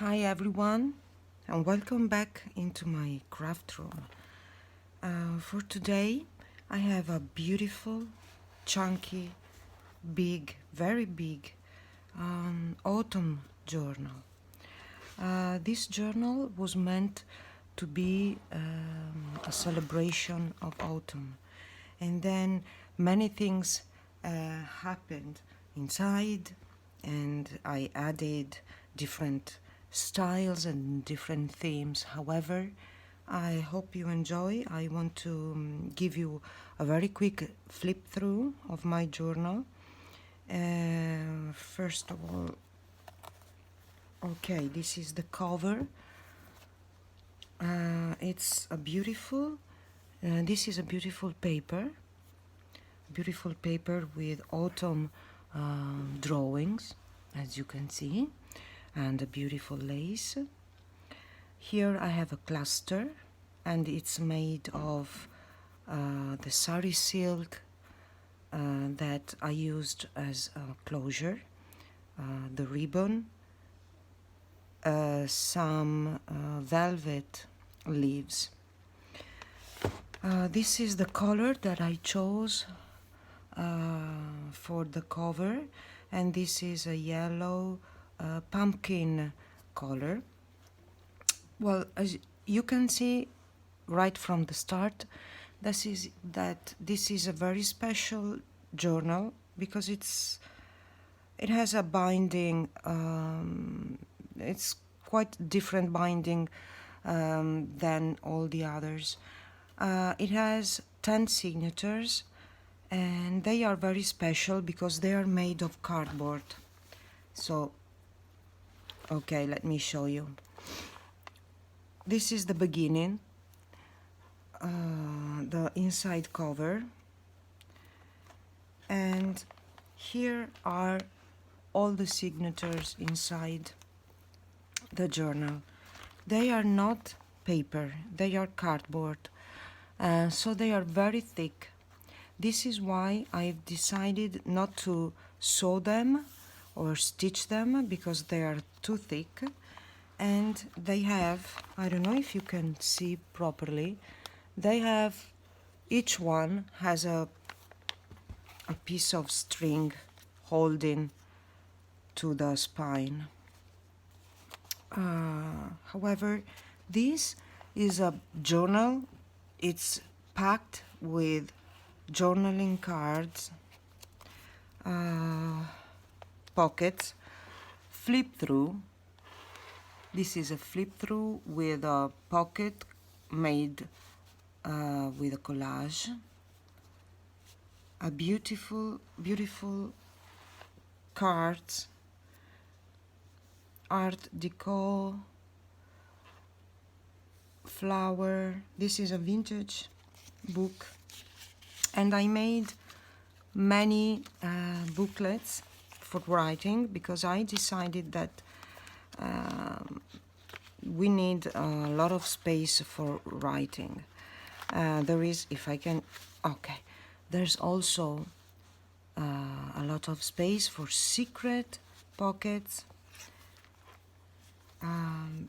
Hi everyone, and welcome back into my craft room. For today I have a beautiful, chunky, big, very big autumn journal. This journal was meant to be a celebration of autumn, and then many things happened inside, and I added different styles and different themes. However, I hope you enjoy. I want to give you a very quick flip through of my journal. First of all, okay, this is the cover. It's a beautiful, this is a beautiful paper with autumn drawings, as you can see, and a beautiful lace. Here I have a cluster, and it's made of the sari silk that I used as a closure, the ribbon, some velvet leaves. This is the color that I chose for the cover, and this is a yellow pumpkin color. Well, as you can see right from the start, this is a very special journal because it has a binding. It's quite different binding than all the others. It has 10 signatures, and they are very special because they are made of cardboard. So, okay, let me show you. This is the beginning, the inside cover, and here are all the signatures inside the journal. They are not paper, they are cardboard, so they are very thick. This is why I've decided not to sew them or stitch them, because they are too thick, and they have, I don't know if you can see properly, they have, each one has a piece of string holding to the spine. However, this is a journal. It's packed with journaling cards, pockets, flip through. This is a flip through with a pocket made with a collage. A beautiful, beautiful cards, art deco, flower. This is a vintage book, and I made many booklets for writing because I decided that we need a lot of space for writing. There is, if I can, okay, there's also a lot of space for secret pockets.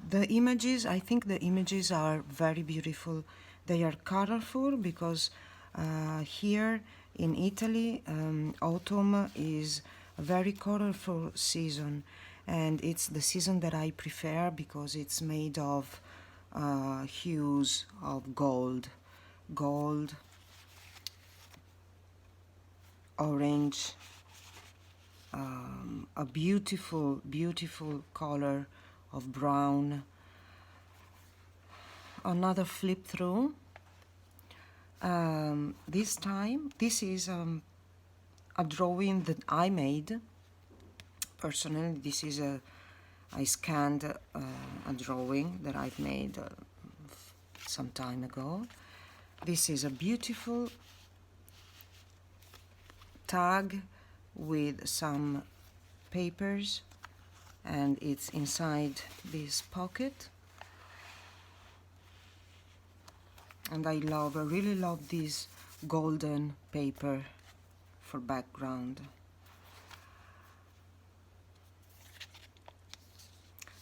The images, I think the images are very beautiful. They are colorful because here in Italy, autumn is a very colorful season, and it's the season that I prefer because it's made of hues of gold, orange, a beautiful, beautiful color of brown. Another flip through. This time, this is a drawing that I made. Personally, this is I scanned a drawing that I've made some time ago. This is a beautiful tag with some papers, and it's inside this pocket. And I really love this golden paper for background.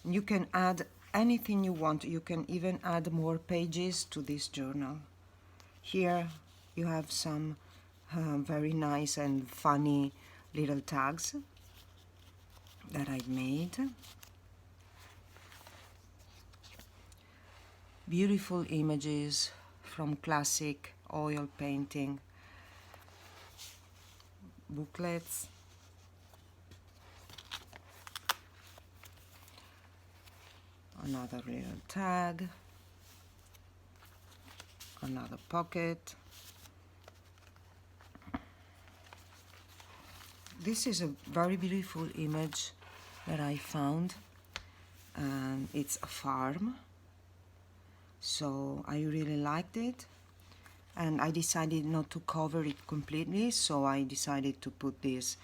You can add anything you want. You can even add more pages to this journal. Here you have some very nice and funny little tags that I made. Beautiful images from classic oil painting booklets. Another little tag, another pocket. This is a very beautiful image that I found, and it's a farm, so I really liked it, and I decided not to cover it completely, so I decided to put this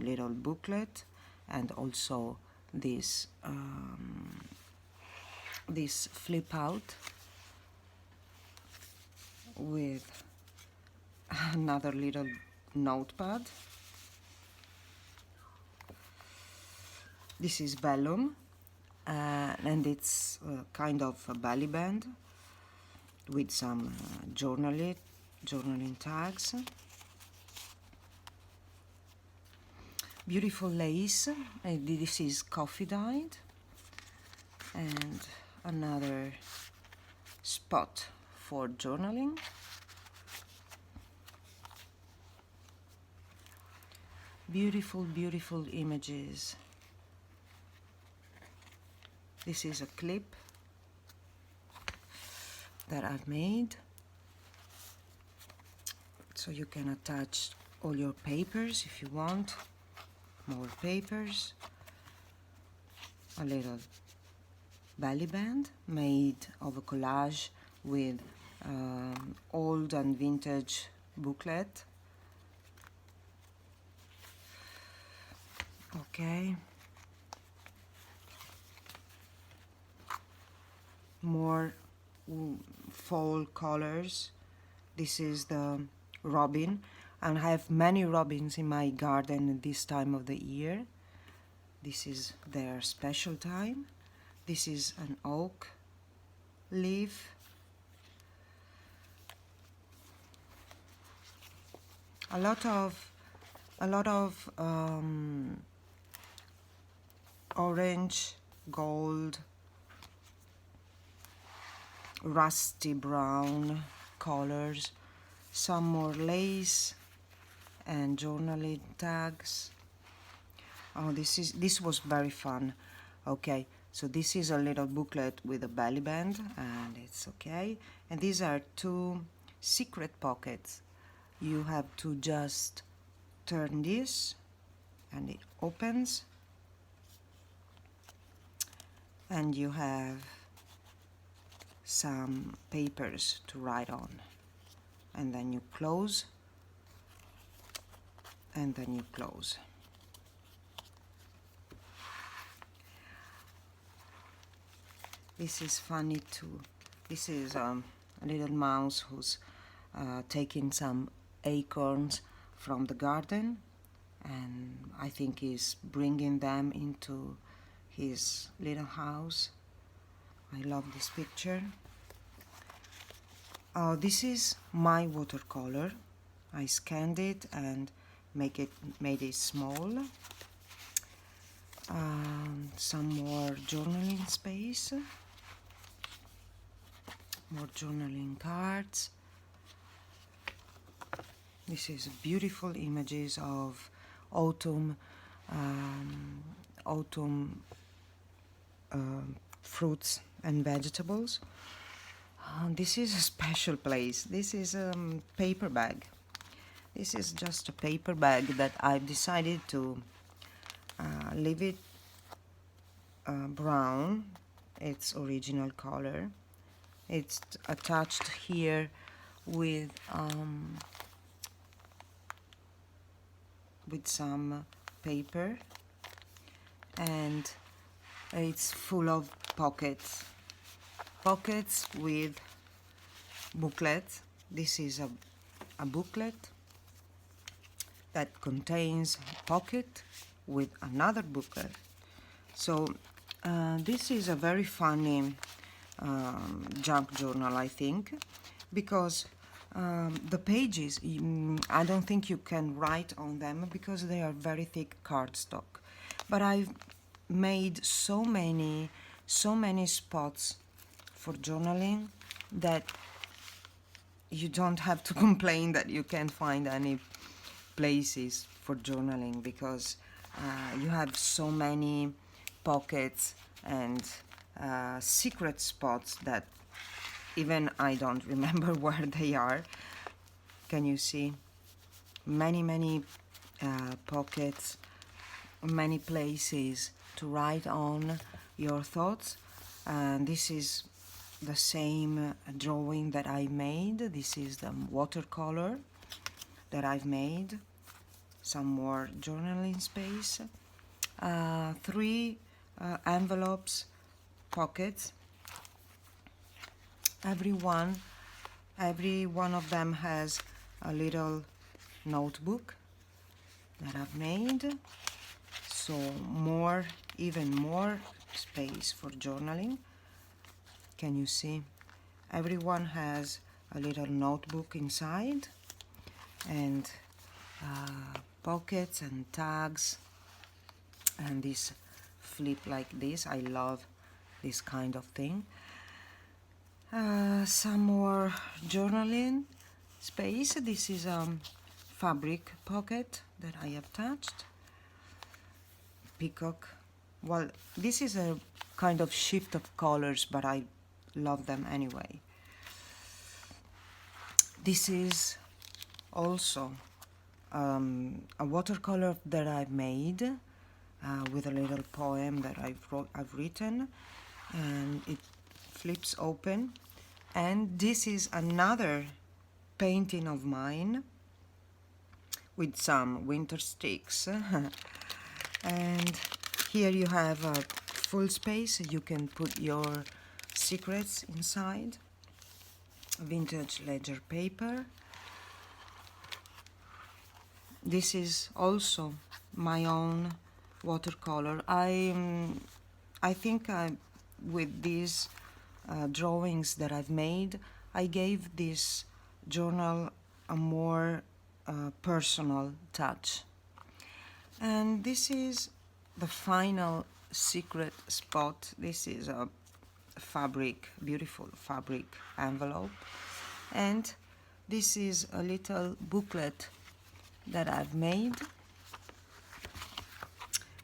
little booklet and also this this flip out with another little notepad. This is vellum, and it's kind of a belly band with some journaling tags. Beautiful lace. This is coffee dyed, and another spot for journaling. Beautiful, beautiful images. This is a clip that I've made, so you can attach all your papers if you want. More papers. A little belly band made of a collage with old and vintage booklet. Okay. More fall colors. This is the robin, and I have many robins in my garden at this time of the year. This is their special time. This is an oak leaf. A lot of orange, gold, rusty brown colors, some more lace and journaling tags. Oh, this was very fun. Okay, so this is a little booklet with a belly band, and it's okay. And these are two secret pockets. You have to just turn this and it opens, and you have some papers to write on, and then you close, and then you close. This is funny too. This is a little mouse who's taking some acorns from the garden, and I think he's bringing them into his little house. I love this picture. This is my watercolor. I scanned it and made it small. Some more journaling space, more journaling cards. This is beautiful images of autumn fruits and vegetables. This is a special place. This is a paper bag. This is just a paper bag that I've decided to leave it brown, its original color. It's attached here with some paper, and it's full of pockets with booklets. This is a booklet that contains a pocket with another booklet. So This is a very funny junk journal, I think, because the pages, I don't think you can write on them because they are very thick cardstock. But I've made so many spots for journaling that you don't have to complain that you can't find any places for journaling, because you have so many pockets and secret spots that even I don't remember where they are. Can you see? Many pockets, many places to write on your thoughts. And this is the same drawing that I made. This is the watercolor that I've made. Some more journaling space. 3 envelopes, pockets. Every one of them has a little notebook that I've made. So even more space for journaling. Can you see? Everyone has a little notebook inside, and pockets and tags, and this flip like this. I love this kind of thing. Some more journaling space. This is a fabric pocket that I attached. Peacock. Well, this is a kind of shift of colors, but I love them anyway. This is also a watercolor that I've made with a little poem that I've written, and it flips open. And this is another painting of mine with some winter sticks. And here you have a full space. You can put your secrets inside. Vintage ledger paper. This is also my own watercolor. I think with these drawings that I've made, I gave this journal a more personal touch. And this is the final secret spot. This is a fabric, beautiful fabric envelope. And this is a little booklet that I've made.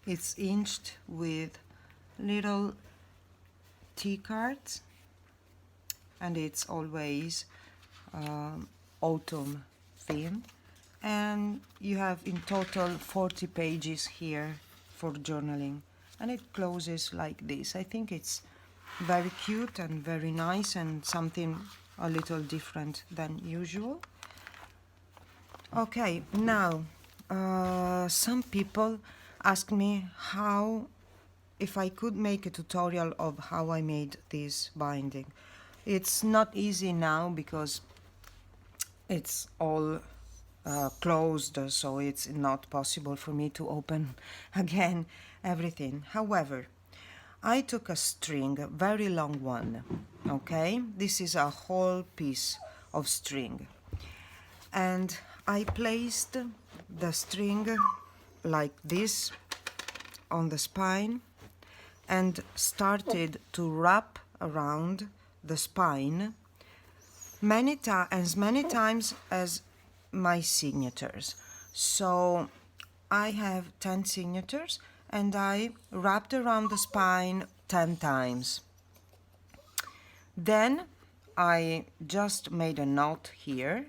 It's inked with little tea cards, and it's always autumn theme. And you have in total 40 pages here for journaling, and it closes like this. I think it's very cute and very nice, and something a little different than usual. Okay, now some people ask me if I could make a tutorial of how I made this binding. It's not easy now because it's all closed, so it's not possible for me to open again everything. However, I took a string, a very long one, okay? This is a whole piece of string. And I placed the string like this on the spine and started to wrap around the spine as many times as my signatures. So I have 10 signatures, and I wrapped around the spine 10 times. Then I just made a knot here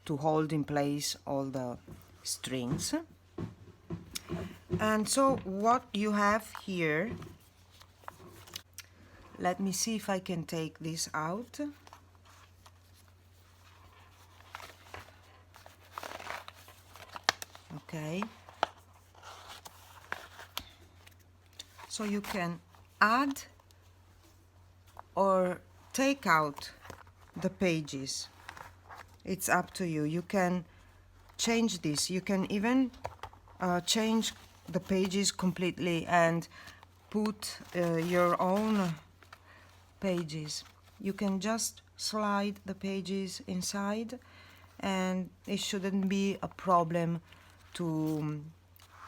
to hold in place all the strings. And so what you have here, let me see if I can take this out. Okay. So you can add or take out the pages. It's up to you. You can change this. You can even change the pages completely and put your own pages. You can just slide the pages inside, and it shouldn't be a problem to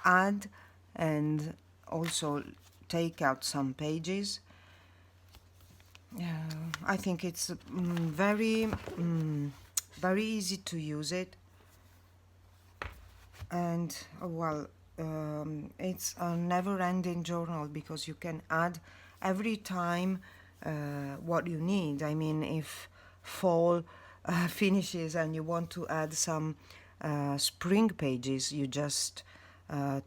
add and also take out some pages. I think it's very easy to use it, and well, it's a never-ending journal because you can add every time what you need. I mean, if fall finishes and you want to add some spring pages, you just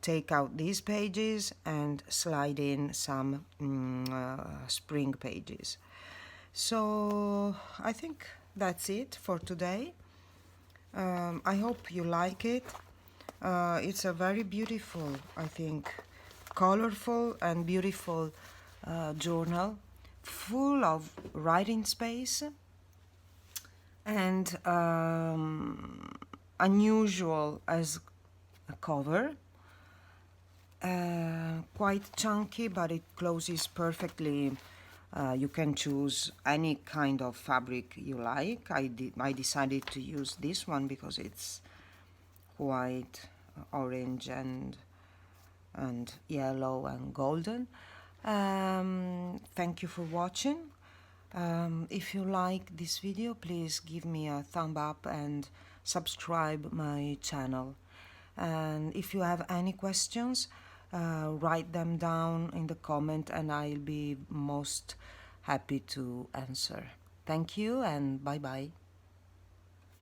take out these pages and slide in some spring pages. So I think that's it for today. I hope you like it. It's a very beautiful, I think, colorful and beautiful journal, full of writing space and unusual as a cover. Quite chunky, but it closes perfectly. You can choose any kind of fabric you like. I decided to use this one because it's quite orange and yellow and golden. Thank you for watching. If you like this video, please give me a thumb up and subscribe my channel. And if you have any questions, write them down in the comment and I'll be most happy to answer. Thank you and bye bye.